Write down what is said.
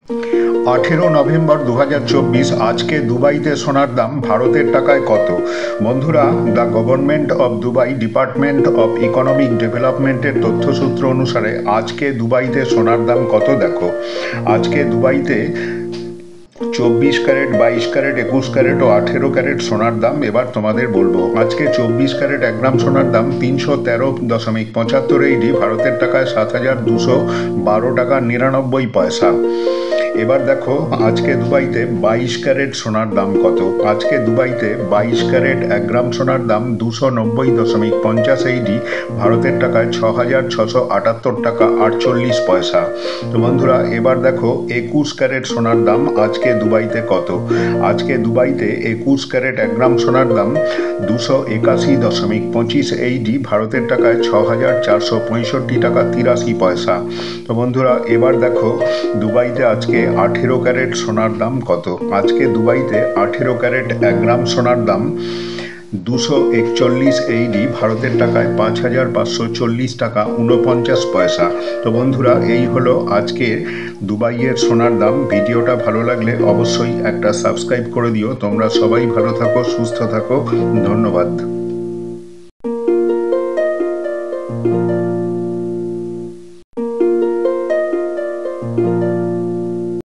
18 November 2024 আজকে দুবাইতে সোনার দাম ভারতের টাকায় কত? বন্ধুরা, the government of Dubai department of economic ডেভেলপমেন্টের তথ্যসূত্র অনুসারে আজকে দুবাইতে সোনার দাম কত দেখো। আজকে দুবাইতে 24 ক্যারেট, 22 ক্যারেট, 21 ক্যারেট ও 18 ক্যারেট সোনার দাম এবার তোমাদের বলবো। আজকে 24 ক্যারেট 1 গ্রাম সোনার দাম 313.75 AED, ভারতের টাকায় 7,212 টাকা 99 পয়সা। এবার দেখো আজকে দুবাইতে 22 ক্যারেট সোনার দাম কত। আজকে দুবাইতে 22 ক্যারেট 1 গ্রাম সোনার দাম 290.50 AED, ভারতের টাকায় 6,678 টাকা 48 পয়সা। তো বন্ধুরা, এবার দেখো 21 ক্যারেট সোনার দাম আজকে দুবাইতে কত। আজকে দুবাইতে 21 ক্যারেট 1 গ্রাম সোনার দাম 281.25 AED, ভারতের টাকায় 6,465 টাকা 83 পয়সা। তো বন্ধুরা, এবার দেখো দুবাইতে আজকে 18 ক্যারেট সোনার দাম কত। আজকে দুবাইতে 18 ক্যারেট 1 গ্রাম সোনার দাম 241 AED, ভারতের টাকায় 5,540 টাকা 49 পয়সা। তো বন্ধুরা, এই হলো আজকে দুবাইয়ের সোনার দাম। ভিডিওটা ভালো লাগলে অবশ্যই একটা সাবস্ক্রাইব করে দিও। তোমরা সবাই ভালো থাকো, সুস্থ থাকো। ধন্যবাদ।